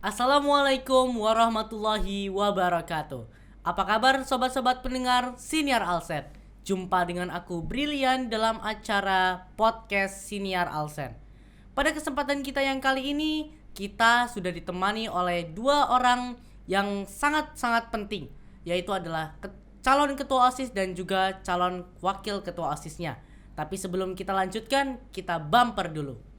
Assalamualaikum warahmatullahi wabarakatuh. Apa kabar sobat-sobat pendengar Siniar Alsen? Jumpa dengan aku Brilian dalam acara podcast Siniar Alsen. Pada kesempatan kita yang kali ini, kita sudah ditemani oleh dua orang yang sangat-sangat penting, yaitu adalah calon ketua OSIS dan juga calon wakil ketua OSISnya. Tapi sebelum kita lanjutkan, kita bumper dulu.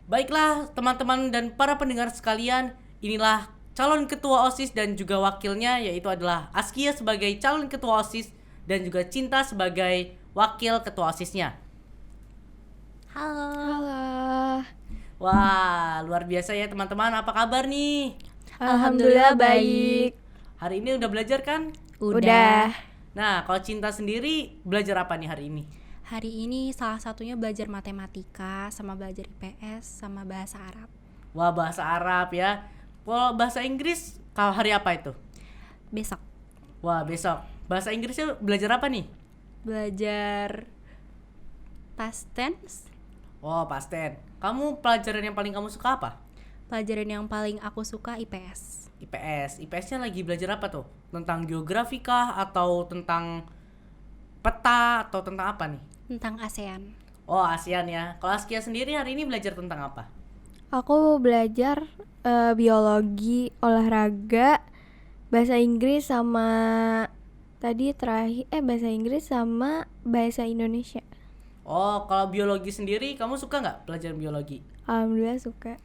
Baiklah teman-teman dan para pendengar sekalian, inilah calon ketua OSIS dan juga wakilnya, yaitu adalah Askia sebagai calon ketua OSIS dan juga Cinta sebagai wakil ketua OSISnya. Halo. Halo. Wah, luar biasa ya teman-teman, apa kabar nih? Alhamdulillah baik. Hari ini udah belajar kan? Udah. Nah, kalau Cinta sendiri belajar apa nih hari ini? Hari ini salah satunya belajar matematika, sama belajar IPS, sama bahasa Arab. Wah, bahasa Arab ya. Kalau bahasa Inggris, kalau hari apa itu? Besok Wah, besok. Bahasa Inggrisnya belajar apa nih? belajar past tense. Oh, past tense. Kamu pelajaran yang paling kamu suka apa? Pelajaran yang paling aku suka IPS. IPS. IPS-nya lagi belajar apa tuh? Tentang geografi kah? Atau tentang peta? Atau tentang apa nih? Tentang ASEAN. Oh, ASEAN ya. Kalau Askia sendiri hari ini belajar tentang apa? Aku belajar biologi, olahraga, bahasa Inggris sama tadi terakhir bahasa Inggris sama bahasa Indonesia. Oh, kalau biologi sendiri kamu suka nggak pelajaran biologi? Alhamdulillah suka.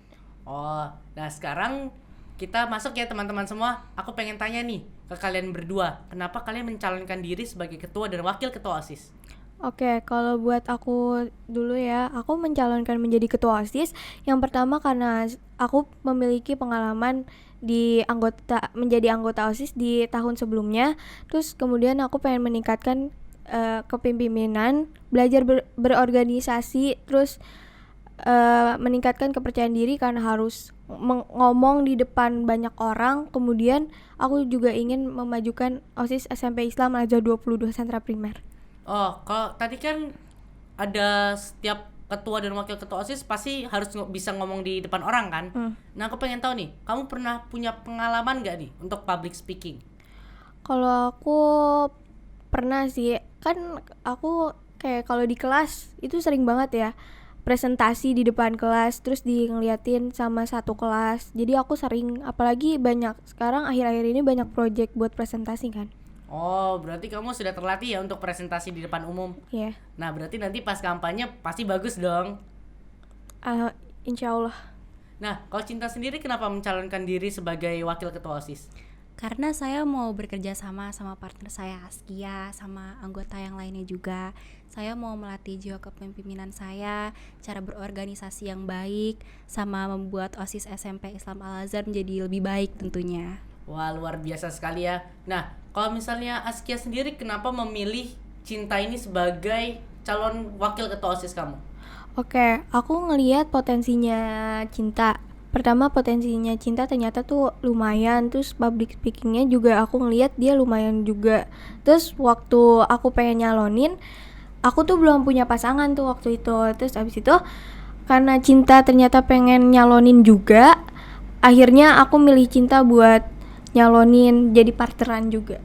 Oh, nah sekarang kita masuk ya teman-teman semua. Aku pengen tanya nih ke kalian berdua. Kenapa kalian mencalonkan diri sebagai ketua dan wakil ketua OSIS? Oke, kalau buat aku dulu ya, aku mencalonkan menjadi ketua OSIS. Yang pertama karena aku memiliki pengalaman menjadi anggota OSIS di tahun sebelumnya. Terus kemudian aku pengen meningkatkan kepemimpinan, belajar berorganisasi, terus meningkatkan kepercayaan diri karena harus ngomong di depan banyak orang. Kemudian aku juga ingin memajukan OSIS SMP Islam Al-Azhar 22 Sentra Primer. Oh, kalau tadi kan ada setiap ketua dan wakil ketua OSIS pasti harus bisa ngomong di depan orang kan? Nah, aku pengen tahu nih, kamu pernah punya pengalaman gak nih untuk public speaking? Kalau aku pernah sih, kan aku kayak kalau di kelas itu sering banget ya presentasi di depan kelas, terus ngeliatin sama satu kelas. Jadi aku sering, apalagi banyak sekarang akhir-akhir ini banyak project buat presentasi kan. Oh, berarti kamu sudah terlatih ya untuk presentasi di depan umum. Iya. Nah, berarti nanti pas kampanye pasti bagus dong. Insya Allah. Nah, kalau Cinta sendiri kenapa mencalonkan diri sebagai wakil ketua OSIS? Karena saya mau bekerja sama partner saya Askia, sama anggota yang lainnya juga. Saya mau melatih jiwa kepemimpinan saya, cara berorganisasi yang baik, sama membuat OSIS SMP Islam Al-Azhar menjadi lebih baik tentunya. Wah, luar biasa sekali ya. Nah, kalau misalnya Askia sendiri kenapa memilih Cinta ini sebagai calon wakil ketua OSIS kamu? Oke, aku ngelihat potensinya Cinta. Pertama, potensinya Cinta ternyata tuh lumayan. Terus public speakingnya juga aku ngelihat dia lumayan juga. Terus waktu aku pengen nyalonin, aku tuh belum punya pasangan tuh waktu itu. Terus abis itu karena Cinta ternyata pengen nyalonin juga, akhirnya aku milih Cinta buat nyalonin jadi partneran juga.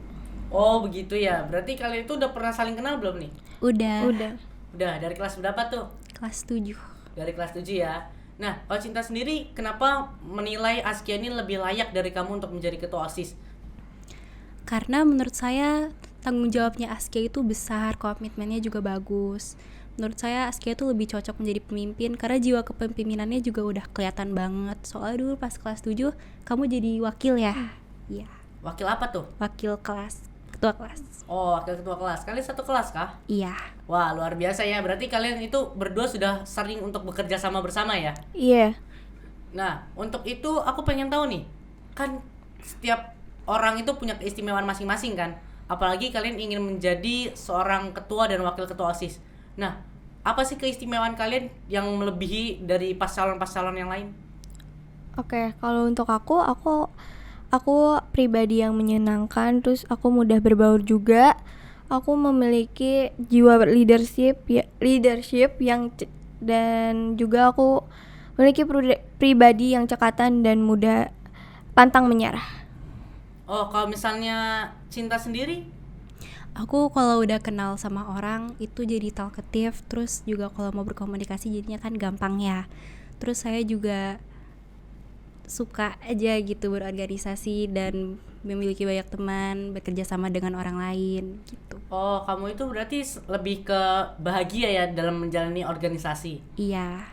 Oh, begitu ya. Berarti kalian itu udah pernah saling kenal belum nih? Udah. Udah, dari kelas berapa tuh? Kelas 7. Dari kelas 7 ya. Nah, kalau Cinta sendiri kenapa menilai Askia ini lebih layak dari kamu untuk menjadi ketua OSIS? Karena menurut saya tanggung jawabnya Askia itu besar, komitmennya juga bagus. Menurut saya Askia itu lebih cocok menjadi pemimpin karena jiwa kepemimpinannya juga udah kelihatan banget. Soalnya dulu pas kelas 7 kamu jadi wakil ya. Iya. Wakil apa tuh? Wakil kelas, ketua kelas. Oh, wakil ketua kelas. Kalian satu kelas kah? Iya. Wah, luar biasa ya. Berarti kalian itu berdua sudah sering untuk bekerja sama bersama ya? Iya. Nah, untuk itu aku pengen tahu nih, kan setiap orang itu punya keistimewaan masing-masing kan. Apalagi kalian ingin menjadi seorang ketua dan wakil ketua OSIS. Nah, apa sih keistimewaan kalian yang melebihi dari pas calon yang lain? Oke, kalau untuk aku pribadi yang menyenangkan, terus aku mudah berbaur juga. Aku memiliki jiwa leadership dan juga aku memiliki pribadi yang cekatan dan mudah pantang menyerah. Oh, kalau misalnya Cinta sendiri? Aku kalau udah kenal sama orang itu jadi talkative, terus juga kalau mau berkomunikasi jadinya kan gampang ya. Terus saya juga suka aja gitu berorganisasi dan memiliki banyak teman, bekerja sama dengan orang lain gitu. Oh, kamu itu berarti lebih ke bahagia ya dalam menjalani organisasi. Iya.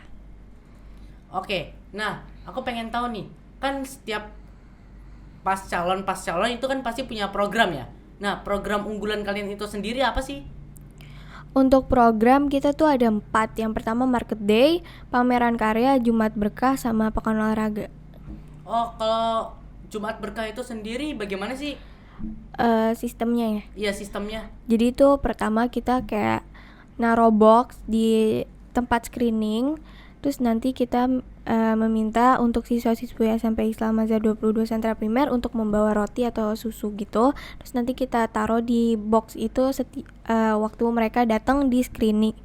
Oke, nah aku pengen tahu nih, kan setiap pas calon itu kan pasti punya program ya. Nah, program unggulan kalian itu sendiri apa sih? Untuk program kita tuh ada 4. Yang pertama Market Day, pameran karya, Jumat Berkah, sama Pekan Olahraga. Oh, kalau Jumat Berkah itu sendiri bagaimana sih? Sistemnya ya. Iya, sistemnya. Jadi itu pertama kita kayak naruh box di tempat screening, terus nanti kita meminta untuk siswa-siswi SMP Islam Azhar 22 Sentra Primer untuk membawa roti atau susu gitu. Terus nanti kita taruh di box itu waktu mereka datang di screening.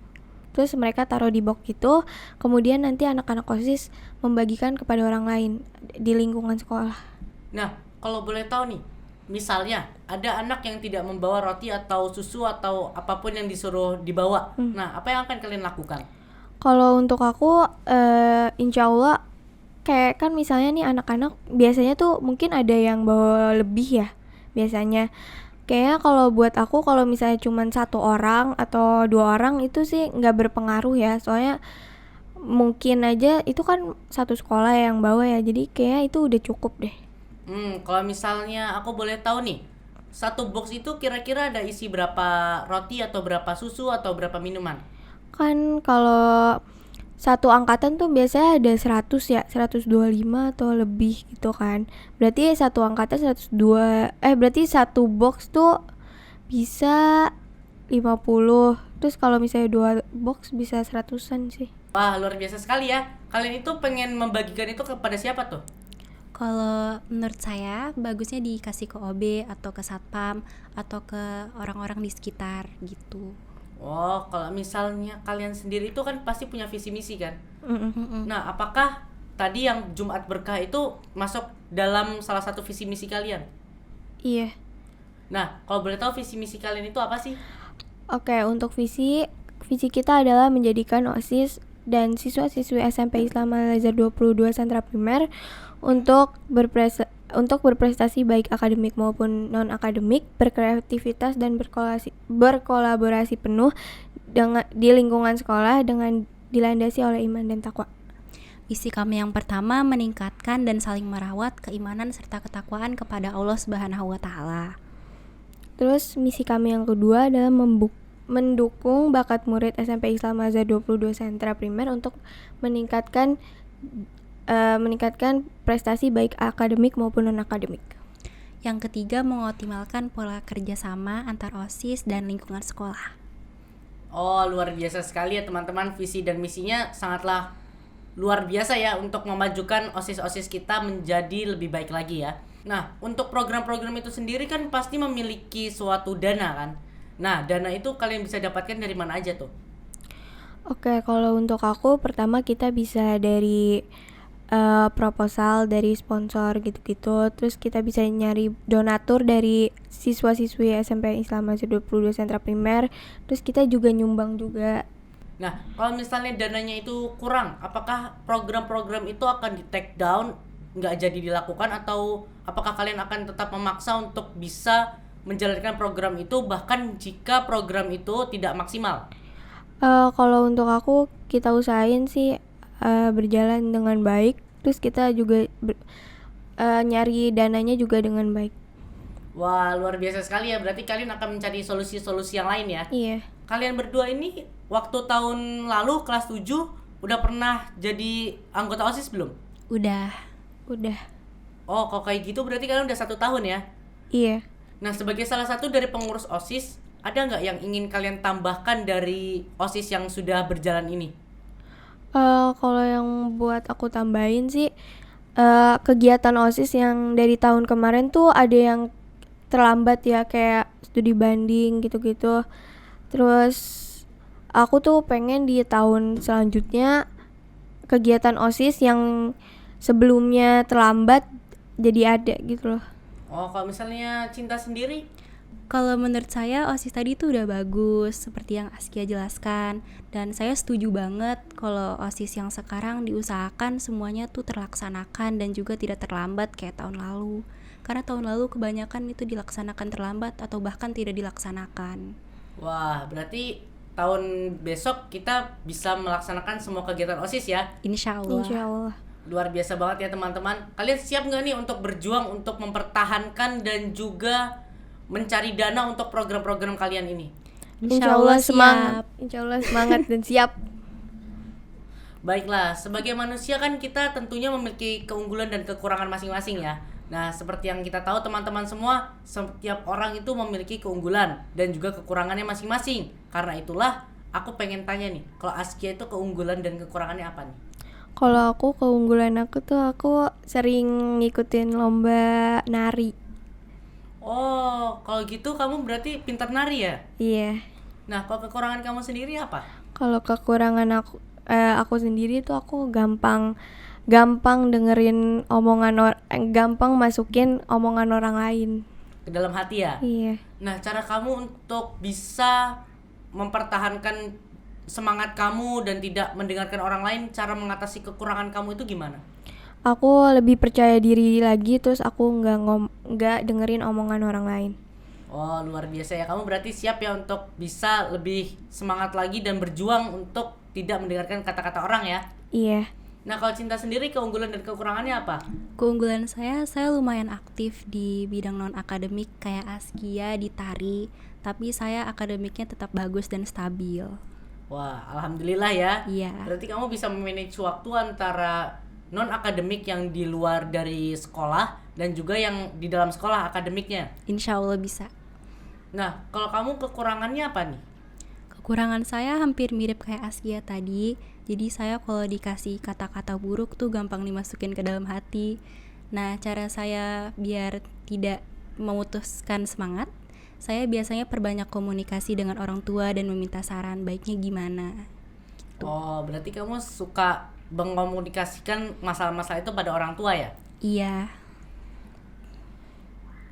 Terus mereka taruh di box itu, kemudian nanti anak-anak OSIS membagikan kepada orang lain di lingkungan sekolah. Nah, kalau boleh tahu nih, misalnya ada anak yang tidak membawa roti atau susu atau apapun yang disuruh dibawa. Nah, apa yang akan kalian lakukan? Kalau untuk aku, insya Allah kayak kan misalnya nih anak-anak biasanya tuh mungkin ada yang bawa lebih ya biasanya. Kayaknya kalau buat aku kalau misalnya cuma 1 orang atau 2 orang itu sih nggak berpengaruh ya, soalnya mungkin aja itu kan satu sekolah yang bawa ya, jadi kayaknya itu udah cukup deh. Kalau misalnya aku boleh tahu nih, satu box itu kira-kira ada isi berapa roti atau berapa susu atau berapa minuman? Kan kalau satu angkatan tuh biasanya ada 100 ya, 125 atau lebih gitu kan. Berarti satu angkatan 102, berarti satu box tuh bisa 50. Terus kalau misalnya 2 box bisa 100-an sih. Wah, luar biasa sekali ya. Kalian itu pengen membagikan itu kepada siapa tuh? Kalau menurut saya bagusnya dikasih ke OB atau ke satpam atau ke orang-orang di sekitar gitu. Oh, kalau misalnya kalian sendiri itu kan pasti punya visi misi kan? Mm-mm. Nah, apakah tadi yang Jumat Berkah itu masuk dalam salah satu visi misi kalian? Iya. Nah, kalau boleh tahu visi misi kalian itu apa sih? Oke, untuk visi kita adalah menjadikan OSIS dan siswa-siswi SMP Islam Al-Azhar 22 Sentra Primer untuk berprestasi baik akademik maupun non-akademik, berkreativitas dan berkolaborasi penuh di lingkungan sekolah dengan dilandasi oleh iman dan takwa. Visi kami yang pertama meningkatkan dan saling merawat keimanan serta ketakwaan kepada Allah Subhanahu wa taala. Terus misi kami yang kedua adalah mendukung bakat murid SMP Islam Azhar 22 Sentra Primer untuk meningkatkan prestasi baik akademik maupun non-akademik. Yang ketiga, mengoptimalkan pola kerjasama antar OSIS dan lingkungan sekolah. Oh, luar biasa sekali ya teman-teman, visi dan misinya sangatlah luar biasa ya untuk memajukan OSIS-OSIS kita menjadi lebih baik lagi ya. Nah, untuk program-program itu sendiri kan pasti memiliki suatu dana kan. Nah, dana itu kalian bisa dapatkan dari mana aja tuh? Oke, kalau untuk aku pertama kita bisa dari proposal dari sponsor gitu-gitu. Terus kita bisa nyari donatur dari siswa-siswi SMP Islam Azhar 22 Sentra Primer. Terus kita juga nyumbang juga. Nah, kalau misalnya dananya itu kurang, apakah program-program itu akan di take down, nggak jadi dilakukan, atau apakah kalian akan tetap memaksa untuk bisa menjalankan program itu bahkan jika program itu tidak maksimal? Kalau untuk aku kita usahain sih berjalan dengan baik. Terus kita juga nyari dananya juga dengan baik. Wah, luar biasa sekali ya. Berarti kalian akan mencari solusi-solusi yang lain ya? Iya. Kalian berdua ini waktu tahun lalu kelas 7 udah pernah jadi anggota OSIS belum? Udah. Oh, kalau kayak gitu berarti kalian udah 1 tahun ya? Iya. Nah, sebagai salah satu dari pengurus OSIS, ada nggak yang ingin kalian tambahkan dari OSIS yang sudah berjalan ini? Kalau yang buat aku tambahin sih, kegiatan OSIS yang dari tahun kemarin tuh ada yang terlambat ya, kayak studi banding gitu-gitu. Terus aku tuh pengen di tahun selanjutnya kegiatan OSIS yang sebelumnya terlambat jadi ada gitu loh. Oh, kalau misalnya Cinta sendiri? Kalau menurut saya OSIS tadi tuh udah bagus seperti yang Askia jelaskan, dan saya setuju banget kalau OSIS yang sekarang diusahakan semuanya tuh terlaksanakan dan juga tidak terlambat kayak tahun lalu. Karena tahun lalu kebanyakan itu dilaksanakan terlambat atau bahkan tidak dilaksanakan. Wah, berarti tahun besok kita bisa melaksanakan semua kegiatan OSIS ya? Insya Allah. Insya Allah. Luar biasa banget ya teman-teman. Kalian siap nggak nih untuk berjuang untuk mempertahankan dan juga mencari dana untuk program-program kalian ini? Insya Allah semangat. siap. Insya Allah semangat dan siap. Baiklah, sebagai manusia kan kita tentunya memiliki keunggulan dan kekurangan masing-masing ya. Nah, seperti yang kita tahu teman-teman semua, setiap orang itu memiliki keunggulan dan juga kekurangannya masing-masing. Karena itulah aku pengen tanya nih, kalau Askia itu keunggulan dan kekurangannya apa nih? Kalau aku keunggulan aku tuh aku sering ngikutin lomba nari. Oh, kalau gitu kamu berarti pintar nari ya? Iya. Nah, kalau kekurangan kamu sendiri apa? Kalau kekurangan aku sendiri tuh aku gampang dengerin gampang masukin omongan orang lain. Ke dalam hati ya? Iya. Nah, cara kamu untuk bisa mempertahankan semangat kamu dan tidak mendengarkan orang lain, cara mengatasi kekurangan kamu itu gimana? Aku lebih percaya diri lagi, terus aku nggak dengerin omongan orang lain. Oh, luar biasa ya. Kamu berarti siap ya untuk bisa lebih semangat lagi dan berjuang untuk tidak mendengarkan kata-kata orang ya? Iya. Nah, kalau Cinta sendiri keunggulan dan kekurangannya apa? Keunggulan saya lumayan aktif di bidang non-akademik kayak Askia di tari, tapi saya akademiknya tetap bagus dan stabil. Wah, alhamdulillah ya. Iya. Berarti kamu bisa memanage waktu antara non-akademik yang di luar dari sekolah dan juga yang di dalam sekolah akademiknya. Insya Allah bisa. Nah, kalau kamu kekurangannya apa nih? Kekurangan saya hampir mirip kayak Askia tadi. Jadi saya kalau dikasih kata-kata buruk tuh gampang dimasukin ke dalam hati. Nah, cara saya biar tidak memutuskan semangat, saya biasanya perbanyak komunikasi dengan orang tua dan meminta saran baiknya gimana. Oh, berarti kamu suka mengkomunikasikan masalah-masalah itu pada orang tua ya? Iya.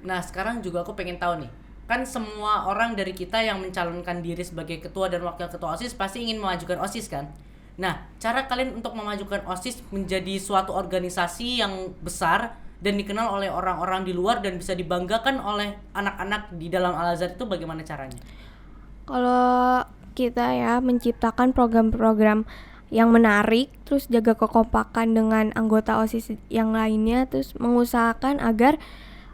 Nah, sekarang juga aku pengen tahu nih. Kan semua orang dari kita yang mencalonkan diri sebagai ketua dan wakil ketua OSIS pasti ingin memajukan OSIS kan? Nah, cara kalian untuk memajukan OSIS menjadi suatu organisasi yang besar dan dikenal oleh orang-orang di luar dan bisa dibanggakan oleh anak-anak di dalam Al-Azhar itu bagaimana caranya? Kalau kita ya menciptakan program-program yang menarik, terus jaga kekompakan dengan anggota OSIS yang lainnya, terus mengusahakan agar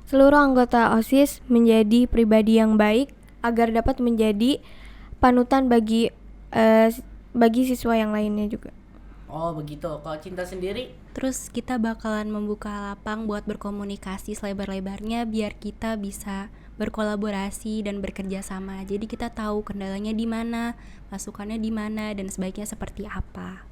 seluruh anggota OSIS menjadi pribadi yang baik agar dapat menjadi panutan bagi siswa yang lainnya juga. Oh, begitu. Kalau Cinta sendiri? Terus kita bakalan membuka lapang buat berkomunikasi selebar-lebarnya biar kita bisa berkolaborasi dan bekerja sama. Jadi kita tahu kendalanya di mana, masukannya di mana, dan sebaiknya seperti apa.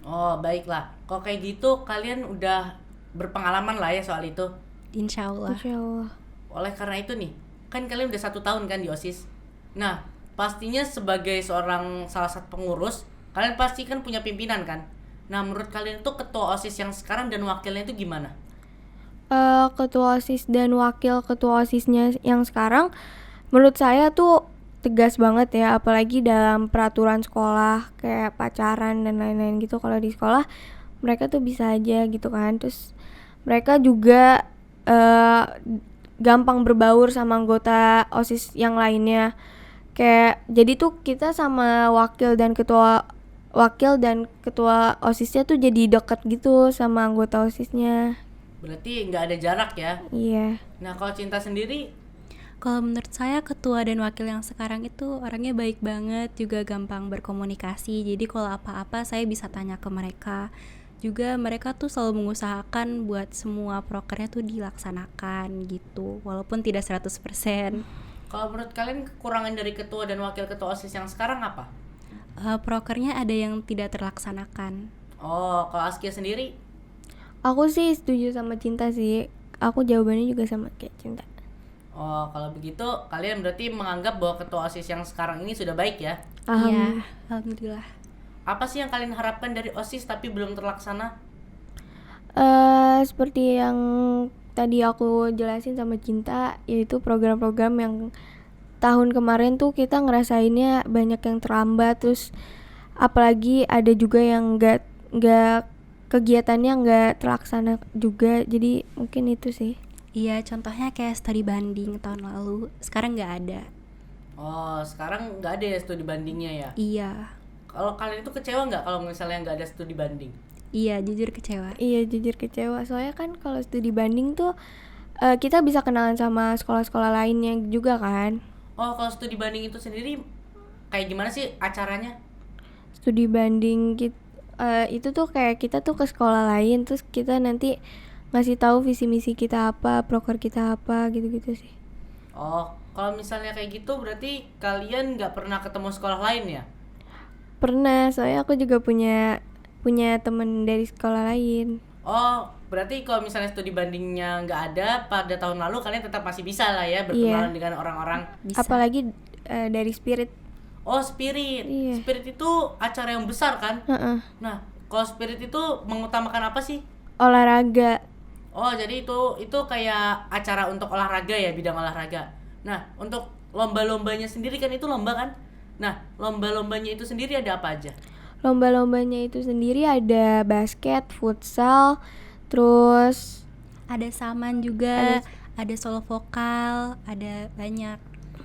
Oh, baiklah. Kalau kayak gitu kalian udah berpengalaman lah ya soal itu. Insya Allah. Insya Allah. Oleh karena itu nih, kan kalian udah 1 tahun kan di OSIS. Nah, pastinya sebagai seorang salah satu pengurus, kalian pasti kan punya pimpinan kan? Nah, menurut kalian tuh ketua OSIS yang sekarang dan wakilnya itu gimana? Ketua OSIS dan wakil ketua OSISnya yang sekarang menurut saya tuh tegas banget ya, apalagi dalam peraturan sekolah kayak pacaran dan lain-lain gitu. Kalau di sekolah mereka tuh bisa aja gitu kan. Terus mereka juga gampang berbaur sama anggota OSIS yang lainnya. Kayak jadi tuh kita sama wakil dan ketua OSISnya tuh jadi deket gitu sama anggota OSISnya. Berarti nggak ada jarak ya? Iya. Nah, kalau Cinta sendiri? Kalau menurut saya ketua dan wakil yang sekarang itu orangnya baik banget, juga gampang berkomunikasi. Jadi kalau apa-apa saya bisa tanya ke mereka. juga mereka tuh selalu mengusahakan buat semua prokernya tuh dilaksanakan gitu, walaupun tidak 100%. Kalau menurut kalian kekurangan dari ketua dan wakil ketua OSIS yang sekarang apa? Prokernya ada yang tidak terlaksanakan. Oh, kalau Askia sendiri? Aku sih setuju sama Cinta sih. Aku jawabannya juga sama kayak Cinta. Oh, kalau begitu kalian berarti menganggap bahwa ketua OSIS yang sekarang ini sudah baik ya? Iya, alhamdulillah. Apa sih yang kalian harapkan dari OSIS tapi belum terlaksana? Seperti yang tadi aku jelasin sama Cinta, yaitu program-program yang tahun kemarin tuh kita ngerasainnya banyak yang terlambat, terus apalagi ada juga yang nggak kegiatannya nggak terlaksana juga, jadi mungkin itu sih. Iya, contohnya kayak studi banding tahun lalu, sekarang nggak ada. Oh, sekarang nggak ada ya studi bandingnya ya? Iya, Kalau kalian itu kecewa nggak kalau misalnya nggak ada studi banding? iya jujur kecewa. Iya, jujur kecewa, soalnya kan kalau studi banding tuh kita bisa kenalan sama sekolah-sekolah lainnya juga kan. Oh, kalau studi banding itu sendiri kayak gimana sih acaranya? Studi banding itu tuh kayak kita tuh ke sekolah lain, terus kita nanti ngasih tahu visi misi kita apa, proker kita apa, gitu-gitu sih. Oh, kalau misalnya kayak gitu berarti kalian nggak pernah ketemu sekolah lain ya? Pernah, soalnya aku juga punya temen dari sekolah lain. Oh, berarti kalau misalnya studi bandingnya nggak ada pada tahun lalu kalian tetap masih bisa lah ya berkenalan dengan orang-orang. Bisa. Apalagi dari Spirit. Oh, Spirit. Iya. Spirit itu acara yang besar kan? Heeh. Nah, kalau Spirit itu mengutamakan apa sih? Olahraga. Oh, jadi itu kayak acara untuk olahraga ya, bidang olahraga. Nah, untuk lomba-lombanya sendiri kan itu lomba kan? Nah, lomba-lombanya itu sendiri ada apa aja? Lomba-lombanya itu sendiri ada basket, futsal, terus Ada saman juga, ada solo vokal, ada banyak.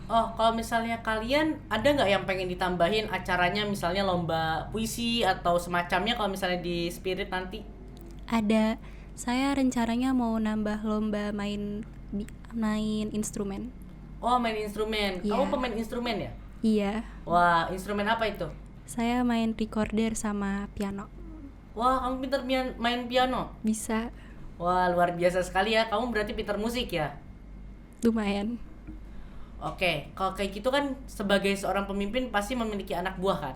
Oh, kalau misalnya kalian ada nggak yang pengen ditambahin acaranya, misalnya lomba puisi atau semacamnya kalau misalnya di Spirit nanti? Ada, saya rencananya mau nambah lomba main instrumen. Oh, main instrumen. Kamu Iya. pemain instrumen ya? Iya, Wah, instrumen apa itu? saya main recorder sama piano. Wah, kamu pintar main piano. Bisa, Wah, luar biasa sekali ya. Kamu berarti pintar musik ya? lumayan. Oke, kalau kayak gitu kan sebagai seorang pemimpin pasti memiliki anak buah kan?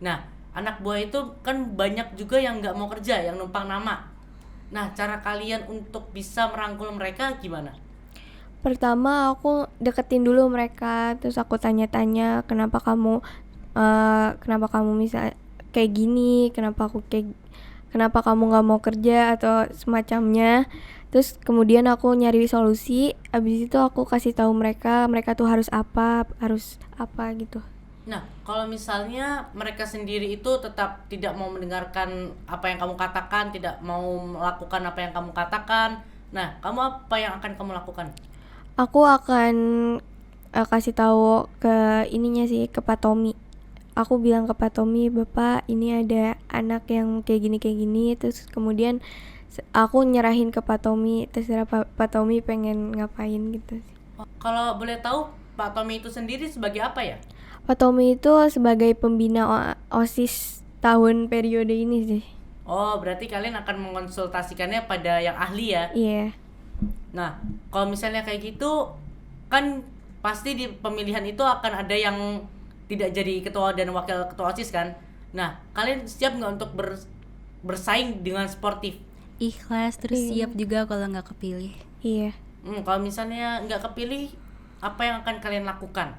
Nah, anak buah itu kan banyak juga yang nggak mau kerja, yang numpang nama. Nah, cara kalian untuk bisa merangkul mereka gimana? pertama aku deketin dulu mereka, terus aku tanya-tanya kenapa kamu bisa kayak gini, kenapa kamu nggak mau kerja atau semacamnya. Terus kemudian aku nyari solusi, abis itu aku kasih tahu mereka tuh harus apa gitu. Nah, kalau misalnya mereka sendiri itu tetap tidak mau mendengarkan apa yang kamu katakan, tidak mau melakukan apa yang kamu katakan, nah, kamu apa yang akan kamu lakukan? Aku akan kasih tahu ke ininya sih, ke Pak Tommy. Aku bilang ke Pak Tommy, Bapak ini ada anak yang kayak gini, terus kemudian aku nyerahin ke Pak Tommy, terserah Pak Tommy pengen ngapain gitu sih. Kalau boleh tahu, Pak Tommy itu sendiri sebagai apa ya? Pak Tommy itu sebagai pembina OSIS tahun periode ini sih. Oh, berarti kalian akan mengonsultasikannya pada yang ahli ya? Iya. Nah, kalau misalnya kayak gitu, kan pasti di pemilihan itu akan ada yang tidak jadi ketua dan wakil ketua OSIS kan? Nah, kalian siap nggak untuk bersaing dengan sportif? Ikhlas, terus siap juga kalau nggak kepilih. Iya. Kalau misalnya nggak kepilih, apa yang akan kalian lakukan?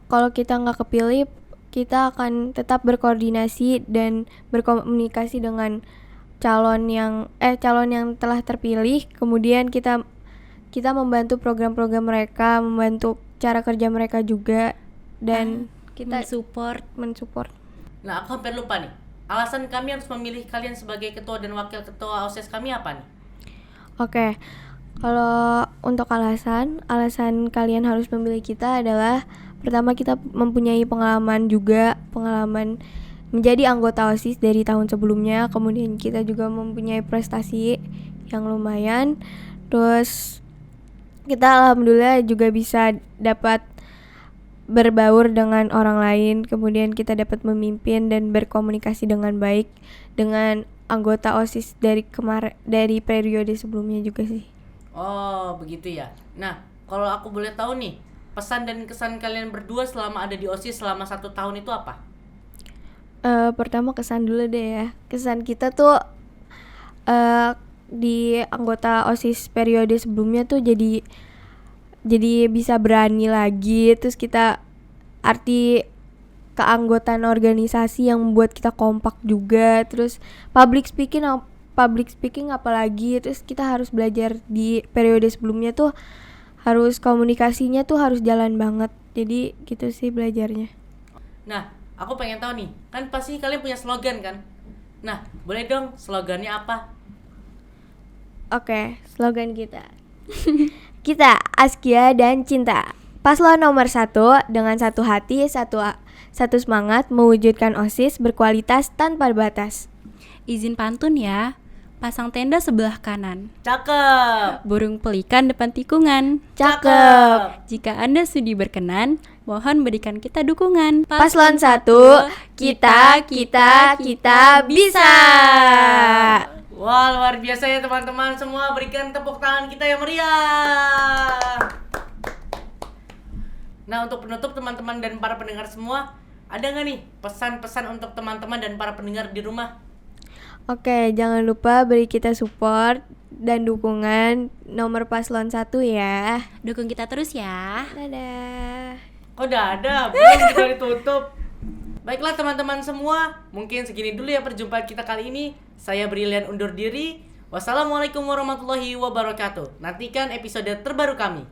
Kalau kita nggak kepilih, kita akan tetap berkoordinasi dan berkomunikasi dengan calon yang telah terpilih. Kemudian kita membantu program-program mereka, membantu cara kerja mereka juga, dan kita mensupport. Nah, aku hampir lupa nih. Alasan kami harus memilih kalian sebagai ketua dan wakil ketua OSIS kami apa nih? Oke. Kalau untuk alasan kalian harus memilih kita adalah, pertama, kita mempunyai pengalaman menjadi anggota OSIS dari tahun sebelumnya. Kemudian kita juga mempunyai prestasi yang lumayan. Terus kita alhamdulillah juga bisa dapat berbaur dengan orang lain. Kemudian kita dapat memimpin dan berkomunikasi dengan baik. dengan anggota OSIS dari periode sebelumnya juga sih. Oh, begitu ya. Nah, kalau aku boleh tahu nih, pesan dan kesan kalian berdua selama ada di OSIS selama 1 tahun itu apa? Pertama kesan dulu deh ya. Kesan kita tuh di anggota OSIS periode sebelumnya tuh jadi bisa berani lagi, terus kita arti keanggotaan organisasi yang membuat kita kompak juga, terus public speaking apalagi, terus kita harus belajar di periode sebelumnya tuh harus komunikasinya tuh harus jalan banget. Jadi gitu sih belajarnya. Nah, aku pengen tahu nih, kan pasti kalian punya slogan kan? Nah, boleh dong slogannya apa? Oke, slogan kita. Kita Askia dan Cinta. Paslon nomor 1 dengan satu hati, satu semangat mewujudkan OSIS berkualitas tanpa batas. Izin pantun ya. Pasang tenda sebelah kanan. Cakep. Burung pelikan depan tikungan. Cakep. Jika Anda sudi berkenan, mohon berikan kita dukungan. Paslon 1, kita bisa. Wah, luar biasa ya teman-teman semua, berikan tepuk tangan kita yang meriah. Nah, untuk penutup teman-teman dan para pendengar semua, ada nggak nih pesan-pesan untuk teman-teman dan para pendengar di rumah? Oke, jangan lupa beri kita support dan dukungan nomor paslon 1 ya. Dukung kita terus ya. Dadah. Kok udah ada? Belum juga ditutup. Baiklah teman-teman semua, mungkin segini dulu ya perjumpaan kita kali ini. Saya Brilian undur diri. Wassalamualaikum warahmatullahi wabarakatuh. Nantikan episode terbaru kami.